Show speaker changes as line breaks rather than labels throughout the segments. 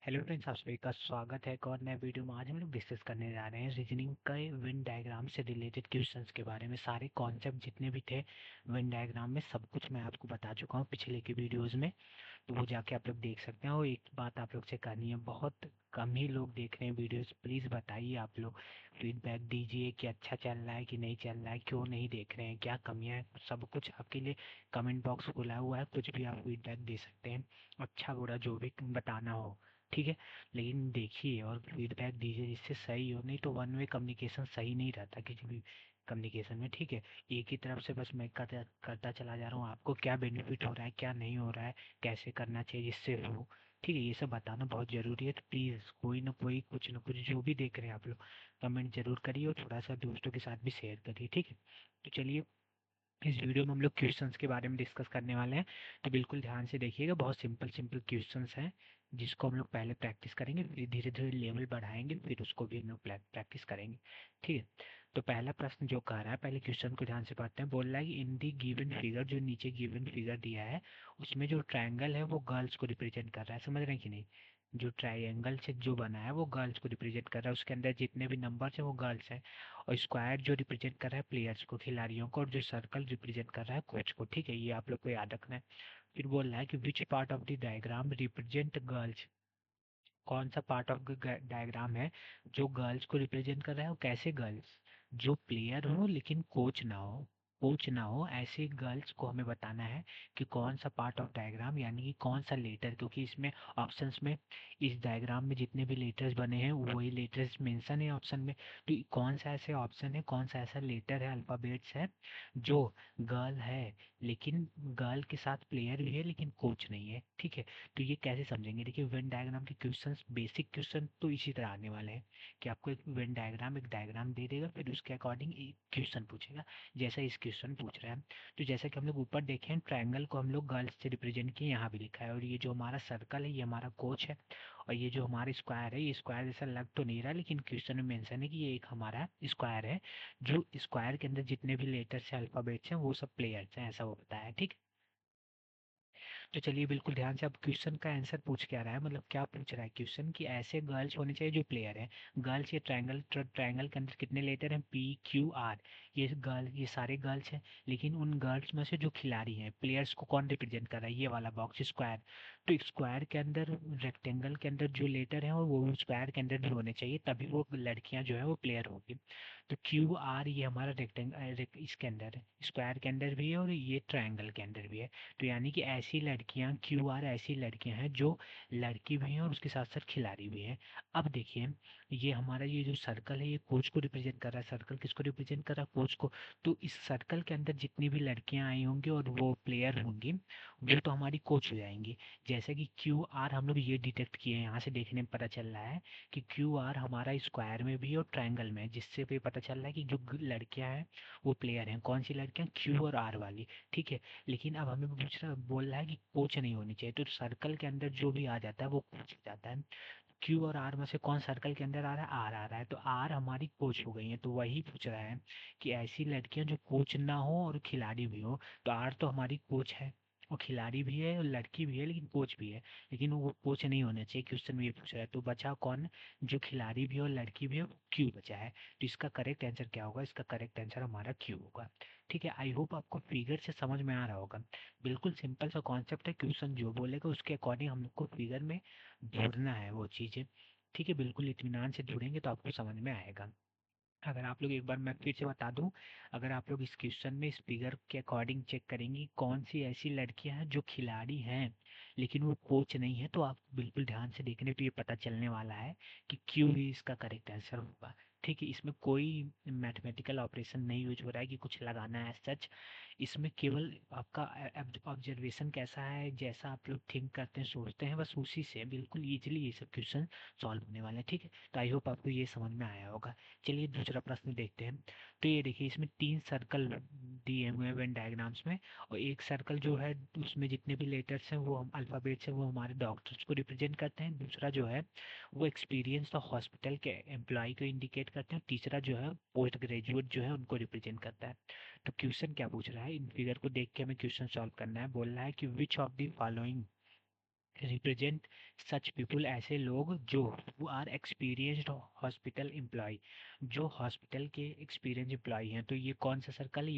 Hello friends, आप सभी का स्वागत है एक और नए वीडियो में। आज हम लोग डिस्कस करने जा रहे हैं रीजनिंग के वेन डायग्राम से रिलेटेड क्वेश्चंस के बारे में। सारे कॉन्सेप्ट जितने भी थे वेन डायग्राम में, सब कुछ मैं आपको बता चुका हूँ पिछले के वीडियोस में, तो वो जाके आप लोग देख सकते हैं। और एक बात आप लोग से करनी है, बहुत कम ही लोग देख रहे हैं वीडियोस, प्लीज़ बताइए आप लोग, फीडबैक दीजिए कि अच्छा चल रहा है कि नहीं चल रहा है, क्यों नहीं देख रहे हैं, क्या कमियां हैं। सब कुछ आपके लिए कमेंट बॉक्स खुला हुआ है, कुछ भी आप फीडबैक दे सकते हैं, अच्छा बुरा जो भी बताना हो, ठीक है। लेकिन देखिए और फीडबैक दीजिए जिससे सही हो, नहीं तो वन वे कम्युनिकेशन सही नहीं रहता किसी भी कम्युनिकेशन में, ठीक है। एक ही तरफ से बस मैं करता करता चला जा रहा हूँ, आपको क्या बेनिफिट हो रहा है क्या नहीं हो रहा है, कैसे करना चाहिए जिससे हो, ठीक है, ये सब बताना बहुत ज़रूरी है। तो प्लीज़ कोई ना कोई कुछ ना कुछ जो भी देख रहे हैं आप लोग, कमेंट जरूर करिए और थोड़ा सा दोस्तों के साथ भी शेयर करिए, ठीक है। तो चलिए, इस वीडियो में हम लोग क्वेश्चंस के बारे में डिस्कस करने वाले हैं, तो बिल्कुल ध्यान से देखिएगा। बहुत सिंपल सिंपल क्वेश्चंस हैं जिसको हम लोग पहले प्रैक्टिस करेंगे, फिर धीरे धीरे लेवल बढ़ाएंगे, फिर उसको भी हम लोग प्रैक्टिस करेंगे, ठीक है। तो पहला प्रश्न जो कह रहा है, पहले क्वेश्चन को ध्यान से पढ़ते हैं। बोल रहा है कि इन दी गिवन फिगर, जो नीचे गिवन फिगर दिया है उसमें जो ट्रायंगल है वो गर्ल्स को रिप्रेजेंट कर रहा है, समझ रहे हैं कि नहीं। जो ट्रायंगल से जो बना है वो गर्ल्स को रिप्रेजेंट कर रहा है, उसके अंदर जितने भी नंबर्स हैं वो गर्ल्स हैं। और स्क्वायर जो रिप्रेजेंट कर रहा है प्लेयर्स को, खिलाड़ियों को, और जो सर्कल रिप्रेजेंट कर रहा है कोच को, ठीक है। ये आप लोग को याद रखना है। फिर बोल रहा है कि which part of the diagram represent girls, कौन सा पार्ट ऑफ द डायग्राम है जो गर्ल्स को रिप्रेजेंट कर रहा है। और कैसे गर्ल्स, जो प्लेयर हो लेकिन कोच ना हो, कोच ना हो, ऐसे गर्ल्स को हमें बताना है कि कौन सा पार्ट ऑफ डायग्राम, यानी कि कौन सा लेटर, क्योंकि इसमें ऑप्शंस में, इस डायग्राम में जितने भी लेटर्स बने हैं वही लेटर्स मेंशन है ऑप्शन में। तो कौन सा ऐसे ऑप्शन है, कौन सा ऐसा लेटर है, अल्फाबेट्स है जो गर्ल है लेकिन गर्ल के साथ प्लेयर भी है लेकिन कोच नहीं है, ठीक है। तो ये कैसे समझेंगे, देखिए वेन डायग्राम के क्वेश्चंस, बेसिक क्वेश्चन तो इसी तरह आने वाले हैं कि आपको एक वेन डायग्राम, एक डायग्राम दे देगा, फिर उसके अकॉर्डिंग एक क्वेश्चन पूछेगा, जैसा इस क्वेश्चन पूछ रहा है। तो जैसा कि हम लोग ऊपर देखें, ट्रायंगल को हम लोग गर्ल्स से रिप्रेजेंट किए, यहाँ भी लिखा है। और ये जो हमारा सर्कल है ये हमारा कोच है, और ये जो हमारा स्क्वायर है, ये स्क्वायर जैसा लग तो नहीं रहा, लेकिन क्वेश्चन में मेंशन है कि ये एक हमारा स्क्वायर है, जो स्क्वायर के अंदर जितने भी लेटर्स हैं, अल्फाबेट्स हैं, वो सब प्लेयर्स हैं, ऐसा वो बताया है, ठीक है। तो चलिए बिल्कुल ध्यान से, अब क्वेश्चन का आंसर पूछ क्या रहा है, मतलब क्या पूछ रहा है क्वेश्चन, कि ऐसे गर्ल्स होने चाहिए जो प्लेयर हैं। गर्ल्स, ये ट्रायंगल, ट्रायंगल के अंदर कितने लेटर हैं, पी क्यू आर, ये गर्ल, ये सारे गर्ल्स हैं। लेकिन उन गर्ल्स में से जो खिलाड़ी हैं, प्लेयर्स को कौन रिप्रेजेंट कर रहा है, ये वाला बॉक्स स्क्वायर। तो स्क्वायर के अंदर, रेक्टेंगल के अंदर जो लेटर हैं वो स्क्वायर के अंदर भी होने चाहिए, तभी वो लड़कियां जो है वो प्लेयर होगी। तो क्यू आर ये हमारा रेक्टेंगल इसके अंदर है, स्क्वायर के अंदर भी है और ये ट्रायंगल के अंदर भी है। तो यानी कि ऐसी लड़कियां, क्यू आर ऐसी लड़कियां हैं जो लड़की भी हैं और उसके साथ साथ खिलाड़ी भी हैं। अब देखिए, ये हमारा ये जो सर्कल है ये कोच को रिप्रेजेंट कर रहा है, सर्कल किसको रिप्रेजेंट कर रहा है, कोच को। तो इस सर्कल के अंदर जितनी भी लड़कियां आई होंगी और वो प्लेयर होंगी, वो तो हमारी कोच हो जाएंगी। जैसे कि क्यू आर हम लोग ये डिटेक्ट किए हैं, यहाँ से देखने में पता चल रहा है कि क्यू आर हमारा स्क्वायर में भी है और ट्रायंगल में है, जिससे भी पता चल रहा है कि जो लड़कियां हैं वो प्लेयर हैं। कौन सी लड़कियां, क्यू और आर वाली, ठीक है। लेकिन अब हमें दूसरा बोल रहा है कि कोच नहीं होनी चाहिए, तो सर्कल के अंदर जो भी आ जाता है वो कोच हो जाता है। क्यू और आर में से कौन सर्कल के अंदर आ रहा है, आर आ रहा है, तो आर हमारी कोच हो गई है। तो वही पूछ रहा है कि ऐसी लड़कियां जो कोच ना हो और खिलाड़ी भी हो, तो आर तो हमारी कोच है और खिलाड़ी भी है और लड़की भी है लेकिन कोच भी है, लेकिन वो कोच नहीं होना चाहिए, क्वेश्चन में ये पूछ रहा है। तो बचा कौन, जो खिलाड़ी भी हो लड़की भी हो, क्यू बचा है। तो इसका करेक्ट आंसर क्या होगा, इसका करेक्ट आंसर हमारा क्यू होगा, ठीक है। आई होप आपको फिगर से समझ में आ रहा होगा। बिल्कुल सिंपल सा कॉन्सेप्ट है, क्वेश्चन जो बोलेगा उसके अकॉर्डिंग हम लोग को फिगर में जोड़ना है वो चीज़ें, ठीक है। बिल्कुल इत्मीनान से जुड़ेंगे तो आपको समझ में आएगा। अगर आप लोग एक बार मैं फिर से बता दूं, अगर आप लोग इस क्वेश्चन में इस फिगर के अकॉर्डिंग चेक करेंगी कौन सी ऐसी लड़कियां हैं जो खिलाड़ी हैं लेकिन वो कोच नहीं है, तो आप बिल्कुल ध्यान से देखने पे ये पता चलने वाला है कि क्यों ही इसका करेक्ट आंसर होगा, ठीक है। इसमें कोई मैथमेटिकल ऑपरेशन नहीं यूज हो रहा है कि कुछ लगाना है सच, इसमें केवल आपका ऑब्जर्वेशन कैसा है, जैसा आप लोग थिंक करते हैं, सोचते हैं, बस उसी से बिल्कुल ईजिली ये सब क्वेश्चन सॉल्व होने वाले हैं, ठीक है। तो आई होप आपको ये समझ में आया होगा। चलिए दूसरा प्रश्न देखते हैं। तो ये देखिए, इसमें 3 सर्कल दिए हुए हैं वेन डायग्राम्स में, और एक सर्कल जो है उसमें जितने भी लेटर्स हैं वो हम अल्फ़ाबेट्स हैं वो हमारे डॉक्टर्स को रिप्रेजेंट करते हैं, दूसरा जो है वो एक्सपीरियंस तो हॉस्पिटल के एम्प्लॉय को इंडिकेट करते हैं, तीसरा जो है पोस्ट ग्रेजुएट जो है उनको रिप्रेजेंट करता है। तो क्वेश्चन क्या पूछ रहा है, इन फिगर को देख के हमें क्वेश्चन सॉल्व करना है। बोल रहा है कि which of the following represent such people, ऐसे लोग जो who are experienced hospital employ, जो हॉस्पिटल के एक्सपीरियंस एम्प्लॉय हैं। तो ये कौन सा सर्कल है?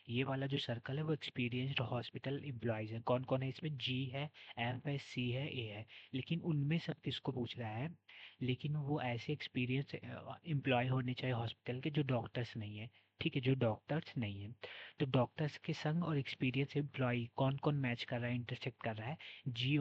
ये वाला जो सर्कल है वो एक्सपीरियंस्ड हॉस्पिटल एम्प्लॉयज है। कौन कौन है इसमें? जी है, एफ है, सी है, ए है। लेकिन उनमें सब किसको पूछ रहा है? लेकिन वो ऐसे एक्सपीरियंस एम्प्लॉय होने चाहिए हॉस्पिटल के जो डॉक्टर्स नहीं है। ठीक है, जो डॉक्टर्स नहीं है। तो डॉक्टर्स के संग और एक्सपीरियंस एम्प्लॉय कौन कौन मैच कर रहा है, इंटरसेक्ट कर रहा है? जी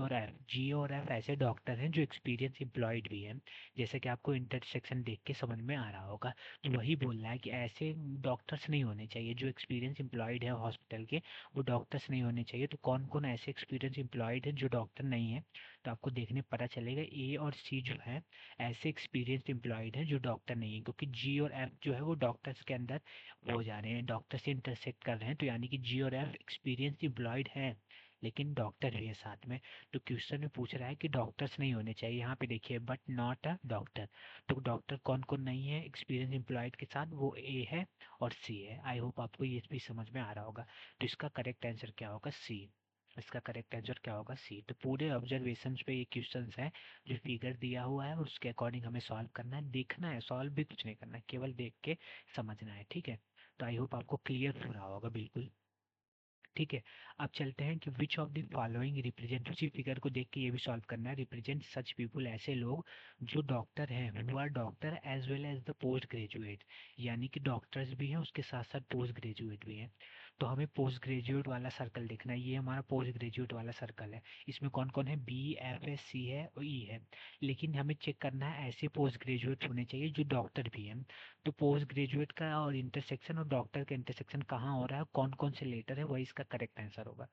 और एफ ऐसे डॉक्टर हैं जो एक्सपीरियंस एम्प्लॉयड भी हैं। जैसे कि आपको इंटरसेक्शन देख के समझ में आ रहा होगा। तो वही बोल रहा है कि ऐसे डॉक्टर्स नहीं होने चाहिए जो एक्सपीरियंस एम्प्लॉयड है हॉस्पिटल के, वो डॉक्टर्स नहीं होने चाहिए। तो कौन कौन ऐसे एक्सपीरियंस एम्प्लॉयड हैं जो डॉक्टर नहीं है? तो आपको देखने पता चलेगा ए और सी जो है ऐसे एक्सपीरियंस एम्प्लॉयड हैं जो डॉक्टर नहीं है, क्योंकि जी और एफ जो है वो डॉक्टर्स के अंदर हो जा रहे हैं, डॉक्टर से इंटरसेक्ट कर रहे हैं। तो यानी कि जी और एफ एक्सपीरियंस एम्प्लॉयड हैं लेकिन डॉक्टर भी है साथ में। तो क्वेश्चन में पूछ रहा है कि डॉक्टर्स नहीं होने चाहिए, यहाँ पे देखिए बट नॉट अ डॉक्टर। तो डॉक्टर कौन कौन नहीं है एक्सपीरियंस एम्प्लॉयड के साथ? वो ए है और सी है। आई होप आपको ये भी समझ में आ रहा होगा। तो इसका करेक्ट आंसर क्या होगा? सी। इसका करेक्ट आंसर क्या होगा? सी। तो पूरे ऑब्जर्वेशन पे ये क्वेश्चंस हैं जो फिगर दिया हुआ है उसके अकॉर्डिंग हमें सॉल्व करना है, देखना है, सॉल्व भी कुछ नहीं करना है, केवल देख के समझना है। ठीक है, तो आई होप आपको क्लियर हो रहा होगा बिल्कुल। ठीक है, अब चलते हैं कि which of the following represent, उसी फिगर को देख के ये भी सॉल्व करना है। रिप्रेजेंट सच पीपल, ऐसे लोग जो डॉक्टर हैं, who are doctor as well as the post graduate, यानी कि डॉक्टर्स भी हैं उसके साथ साथ पोस्ट ग्रेजुएट भी हैं। तो हमें पोस्ट ग्रेजुएट वाला सर्कल देखना है, ये हमारा पोस्ट ग्रेजुएट वाला सर्कल है। इसमें कौन कौन है? बी, एफ है, सी है और ई है। लेकिन हमें चेक करना है ऐसे पोस्ट ग्रेजुएट होने चाहिए जो डॉक्टर भी हैं। तो पोस्ट ग्रेजुएट का और इंटरसेक्शन और डॉक्टर का इंटरसेक्शन कहाँ हो रहा है, कौन कौन से लेटर है, वही इसका करेक्ट आंसर होगा।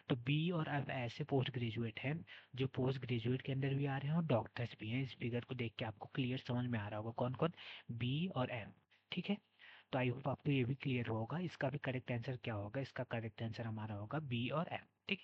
तो बी और एफ ऐसे पोस्ट ग्रेजुएट हैं जो पोस्ट ग्रेजुएट के अंदर भी आ रहे हैं और डॉक्टर्स भी हैं। इस फिगर को देख के आपको क्लियर समझ में आ रहा होगा कौन कौन, बी और एफ। ठीक है, तो आई होप आपको ये भी क्लियर होगा। इसका भी करेक्ट आंसर क्या होगा? इसका करेक्ट आंसर हमारा होगा बी और एफ। ठीक,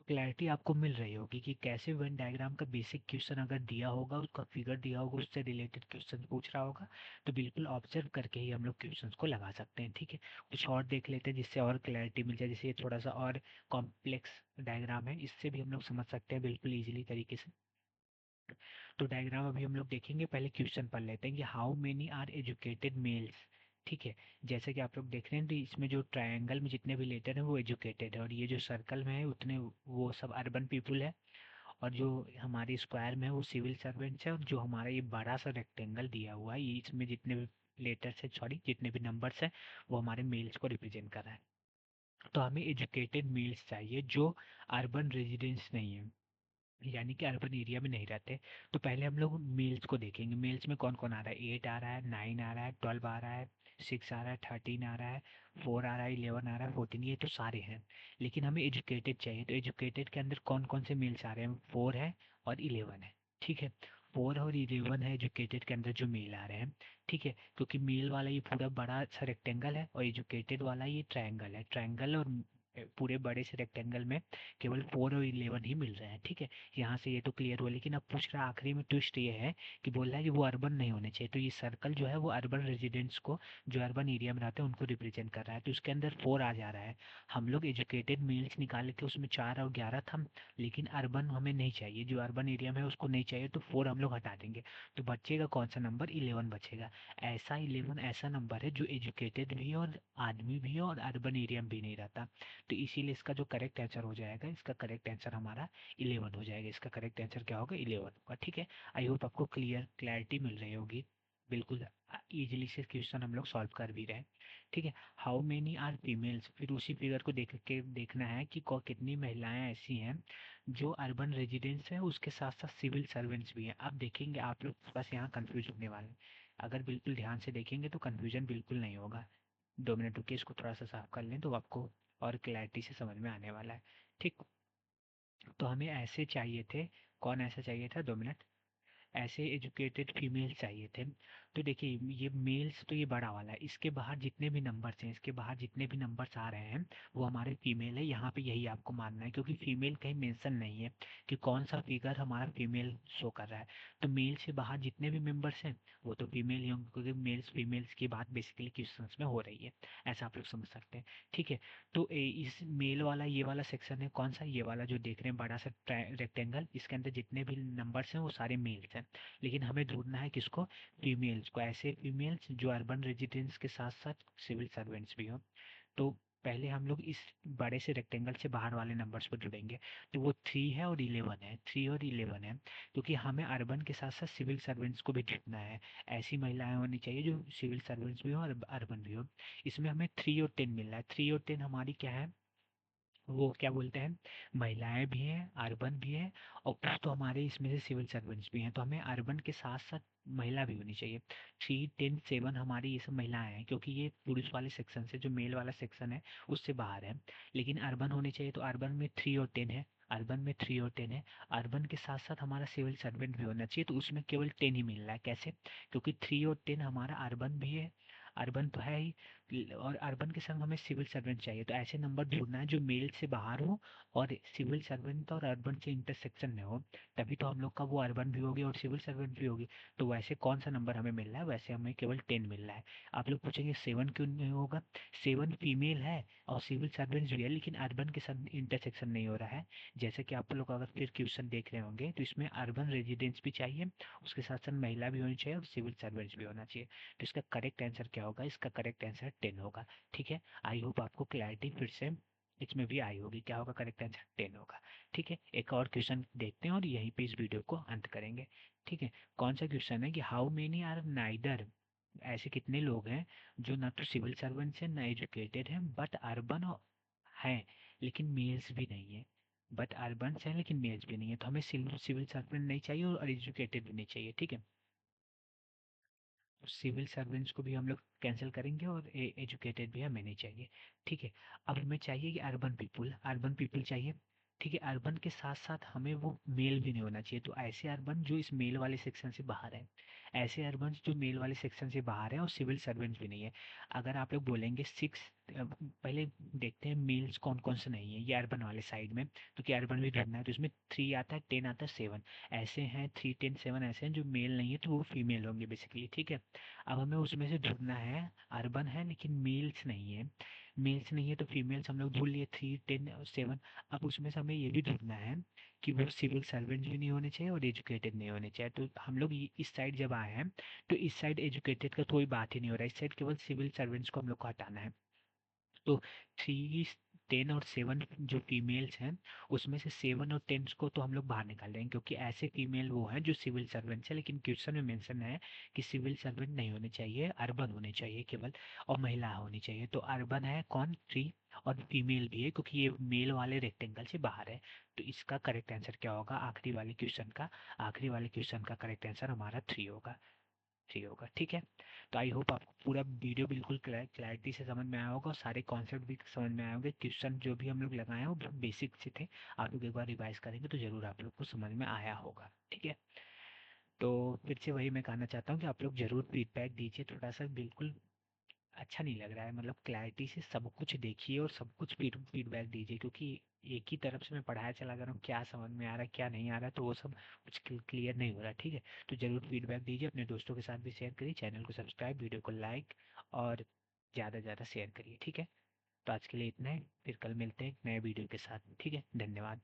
क्लैरिटी आपको मिल रही होगी कि कैसे वेन डायग्राम का बेसिक क्वेश्चन अगर दिया होगा, उसका फिगर दिया होगा, उससे रिलेटेड क्वेश्चन पूछ रहा होगा, तो बिल्कुल ऑब्जर्व करके ही हम लोग क्वेश्चंस को लगा सकते हैं। ठीक है, कुछ और देख लेते हैं जिससे और क्लैरिटी मिल जाए। जैसे ये थोड़ा सा और कॉम्प्लेक्स डायग्राम है, इससे भी हम लोग समझ सकते हैं बिल्कुल ईजिली तरीके से। तो डायग्राम अभी हम लोग देखेंगे, पहले क्वेश्चन पढ़ लेते हैं कि how many are educated males. ठीक है, जैसे कि आप लोग देख रहे हैं तो इसमें जो ट्रायंगल में जितने भी लेटर हैं वो एजुकेटेड है, और ये जो सर्कल में है उतने वो सब अर्बन पीपुल है, और जो हमारे स्क्वायर में है वो सिविल सर्वेंट्स है, और जो हमारा ये बड़ा सा रेक्टेंगल दिया हुआ है ये इसमें जितने भी लेटर्स है, सॉरी जितने भी नंबर्स हैं वो हमारे मेल्स को रिप्रेजेंट कर रहा है। तो हमें एजुकेटेड मेल्स चाहिए जो अर्बन रेजिडेंट्स नहीं है, यानी कि अर्बन एरिया में नहीं रहते। तो पहले हम लोग मेल्स को देखेंगे, मेल्स में कौन कौन आ रहा है? 8 आ रहा है, 9 आ रहा है, 12 आ रहा है, 6 आ रहा है, 13 आ रहा है, 4 आ रहा है, 11 आ रहा है, 14, ये तो सारे हैं। लेकिन हमें एजुकेटेड चाहिए, तो एजुकेटेड के अंदर कौन कौन से मेल्स आ रहे हैं? 4 है और 11 है। ठीक है, 4 और 11 है एजुकेटेड के अंदर जो मेल आ रहे हैं। ठीक है, क्योंकि मेल वाला ये पूरा बड़ा सा रेक्टेंगल है और एजुकेटेड वाला ये ट्रायंगल है। ट्रायंगल और पूरे बड़े से रेक्टेंगल में केवल 4 और 11 ही मिल रहे हैं। ठीक है, यहाँ से ये तो क्लियर हुआ। लेकिन अब पूछ रहा आखिरी में ट्विस्ट ये है कि बोल रहा है कि वो अर्बन नहीं होने चाहिए। तो ये सर्कल जो है वो अर्बन रेजिडेंट्स को, जो अर्बन एरिया में रहते हैं उनको रिप्रेजेंट कर रहा है। तो उसके अंदर 4 आ जा रहा है। हम लोग एजुकेटेड मेल्स निकाले थे, उसमें 4 और 11 था, लेकिन अर्बन हमें नहीं चाहिए, जो अर्बन एरिया में है उसको नहीं चाहिए, तो 4 हम लोग हटा देंगे। तो बचेगा कौन सा नंबर? 11 बचेगा। ऐसा 11 ऐसा नंबर है जो एजुकेटेड भी है और आदमी भी है और अर्बन एरिया में भी नहीं रहता। तो इसीलिए इसका जो करेक्ट आंसर हो जाएगा, इसका करेक्ट आंसर हमारा 11 हो जाएगा। इसका करेक्ट आंसर क्या होगा? 11 होगा। ठीक है, आई होप आपको क्लैरिटी मिल रही होगी बिल्कुल। इजीली से क्वेश्चन हम लोग सॉल्व कर भी रहे हैं। ठीक है, हाउ मेनी आर फीमेल्स, फिर उसी फिगर को देख के देखना है कि कितनी महिलाएं ऐसी हैं जो अर्बन रेजिडेंट्स हैं उसके साथ साथ सिविल सर्वेंट्स भी हैं। अब देखेंगे आप लोग बस यहाँ कंफ्यूज होने वाले हैं, अगर बिल्कुल ध्यान से देखेंगे तो कंफ्यूजन बिल्कुल नहीं होगा। 2 मिनट रुकिए, इसको थोड़ा सा साफ कर लें तो आपको और क्लैरिटी से समझ में आने वाला है। ठीक, तो हमें ऐसे चाहिए थे, कौन ऐसा चाहिए था? 2 मिनट। ऐसे एजुकेटेड फीमेल चाहिए थे। तो देखिए ये मेल्स तो ये बड़ा वाला है, इसके बाहर जितने भी नंबर्स हैं, इसके बाहर जितने भी नंबर्स आ रहे हैं वो हमारे फीमेल है। यहाँ पे यही आपको मानना है, क्योंकि फीमेल कहीं मेंशन नहीं है कि कौन सा फिगर हमारा फीमेल शो कर रहा है। तो मेल से बाहर जितने भी मेंबर्स हैं वो तो फीमेल ही होंगे, क्योंकि मेल्स फीमेल्स की बात बेसिकली क्वेश्चंस में हो रही है। ऐसा आप लोग समझ सकते हैं। ठीक है। तो इस मेल वाला ये वाला सेक्शन है कौन सा, ये वाला जो देख रहे हैं बड़ा सा रेक्टेंगल, इसके अंदर जितने भी नंबर्स हैं वो सारे मेल्स हैं। लेकिन हमें ढूंढना है किसको, फीमेल्स को। ऐसे फीमेल्स जो अर्बन रेजिडेंट्स के साथ साथ सिविल सर्वेंट्स भी हों। तो पहले हम लोग इस बड़े से रेक्टेंगल से बाहर वाले नंबर्स को जुड़ेंगे। तो वो 3 है और 11 है, 3 और 11 है, क्योंकि हमें अर्बन के साथ साथ सिविल सर्वेंट्स को भी ढूंढना है। ऐसी महिलाएं होनी चाहिए जो सिविल सर्वेंट्स भी हो और अर्बन भी हो। इसमें हमें 3 और 10 मिल रहा है। 3 और 10 हमारी क्या है, वो क्या बोलते हैं, महिलाएं भी हैं, अर्बन भी है, और कुछ तो हमारे इसमें से सिविल सर्वेंट्स भी हैं। तो हमें अर्बन के साथ साथ महिला भी होनी चाहिए। 3, 10, 7 हमारी ये सब महिलाएं हैं, क्योंकि ये पुरुष वाले सेक्शन से, जो मेल वाला सेक्शन है उससे बाहर है। लेकिन अर्बन होनी चाहिए, तो अर्बन में 3 और 10 है। अर्बन में 3 और 10 है। अर्बन के साथ साथ हमारा सिविल सर्वेंट भी होना चाहिए, तो उसमें केवल 10 ही मिल रहा है। कैसे, क्योंकि 3 और 10 हमारा अर्बन भी है, अर्बन तो है ही, और अर्बन के संग हमें सिविल सर्वेंट चाहिए। तो ऐसे नंबर ढूंढना है जो मेल से बाहर हो और सिविल सर्वेंट और अर्बन से इंटरसेक्शन में हो, तभी तो हम लोग का वो अर्बन भी होगी और सिविल सर्वेंट भी होगी। तो वैसे कौन सा नंबर हमें मिल रहा है, वैसे हमें केवल 10 मिल रहा है। आप लोग पूछेंगे 7 क्यों नहीं होगा, 7 फीमेल है और सिविल सर्वेंट्स भी है, लेकिन अर्बन के साथ इंटरसेक्शन नहीं हो रहा है। जैसे कि आप लोग अगर फिर क्वेश्चन देख रहे होंगे तो इसमें अर्बन रेजिडेंट्स भी चाहिए, उसके साथ साथ महिला भी होनी चाहिए और सिविल सर्वेंट्स भी होना चाहिए। तो इसका करेक्ट आंसर क्या होगा, इसका करेक्ट आंसर 10 होगा। ठीक है। आई होप आपको क्लैरिटी फिर से इसमें भी आई होगी। क्या होगा, करेक्ट आंसर 10 होगा। ठीक है। एक और क्वेश्चन देखते हैं और यहीं पे इस वीडियो को अंत करेंगे। ठीक है। कौन सा क्वेश्चन है कि हाउ मेनी आर नाइदर, ऐसे कितने लोग हैं जो ना तो सिविल सर्वेंट्स हैं ना एजुकेटेड हैं बट अर्बन हैं, लेकिन मेल्स भी नहीं है। बट अर्बन है लेकिन मेल्स भी नहीं है। तो हमें सिविल सर्वेंट नहीं चाहिए और एजुकेटेड भी नहीं चाहिए। ठीक है। सिविल सर्वेंट्स को भी हम लोग कैंसिल करेंगे और एजुकेटेड भी हमें नहीं चाहिए। ठीक है। अब हमें चाहिए कि अर्बन पीपुल, अर्बन पीपल चाहिए। ठीक है। अर्बन के साथ साथ हमें वो मेल भी नहीं होना चाहिए, तो ऐसे अर्बन जो इस मेल वाले सेक्शन से बाहर है, ऐसे अर्बन जो मेल वाले सेक्शन से बाहर है और सिविल सर्वेंट्स भी नहीं है। अगर आप लोग बोलेंगे 6, पहले देखते हैं मेल्स कौन कौन से नहीं है ये अर्बन वाले साइड में। तो क्या अर्बन भी ढूंढना है, तो इसमें 3 आता है, 10 आता है, 7 ऐसे हैं, 3, 10, 7 ऐसे हैं जो मेल नहीं है, तो वो फीमेल होंगे बेसिकली। ठीक है। अब हमें उसमें से ढूंढना है, अर्बन है लेकिन मेल्स नहीं है, मेल्स नहीं है तो फीमेल्स हम लोग ढूंढ लिए 3, 10 और 7। अब उसमें से हमें ये भी ढूंढना है कि वो सिविल सर्वेंट भी नहीं होने चाहिए और एजुकेटेड नहीं होने चाहिए। तो हम लोग इस साइड जब आए हैं तो इस साइड एजुकेटेड का कोई बात ही नहीं हो रहा है, इस साइड केवल सिविल सर्वेंट्स को हम लोग को हटाना है। तो 3, 10 और 7 जो फीमेल्स हैं उसमें से 7 और 10 को तो हम लोग बाहर निकाल देंगे, क्योंकि ऐसे फीमेल वो हैं जो सिविल सर्वेंट्स हैं, लेकिन क्वेश्चन में मेंशन है कि सिविल सर्वेंट नहीं होने चाहिए, अर्बन होने चाहिए केवल, और महिला होनी चाहिए। तो अर्बन है कौन, 3, और फीमेल भी है क्योंकि ये मेल वाले रेक्टेंगल से बाहर है। तो इसका करेक्ट आंसर क्या होगा, आखिरी वाले क्वेश्चन का, आखिरी वाले क्वेश्चन का करेक्ट आंसर हमारा 3 होगा। 3 होगा। ठीक है। तो आई होप आपको पूरा वीडियो बिल्कुल क्लैरिटी से समझ में आया होगा और सारे कॉन्सेप्ट भी समझ में आए होंगे। क्वेश्चन जो भी हम लोग लगाए हैं वो बेसिक से थे, आप लोग एक बार रिवाइज करेंगे तो ज़रूर आप लोग को समझ में आया होगा। ठीक है। तो फिर से वही मैं कहना चाहता हूँ कि आप लोग ज़रूर फीडबैक दीजिए, थोड़ा सा बिल्कुल अच्छा नहीं लग रहा है, मतलब क्लैरिटी से सब कुछ देखिए और सब कुछ फीडबैक दीजिए, क्योंकि एक ही तरफ से मैं पढ़ाया चला जा रहा हूँ, क्या समझ में आ रहा है क्या नहीं आ रहा है तो वो सब कुछ क्लियर नहीं हो रहा है। ठीक है। तो ज़रूर फीडबैक दीजिए, अपने दोस्तों के साथ भी शेयर करिए, चैनल को सब्सक्राइब, वीडियो को लाइक और ज़्यादा से ज़्यादा शेयर करिए। ठीक है। तो आज के लिए इतना है, फिर कल मिलते हैं एक नए वीडियो के साथ। ठीक है। धन्यवाद।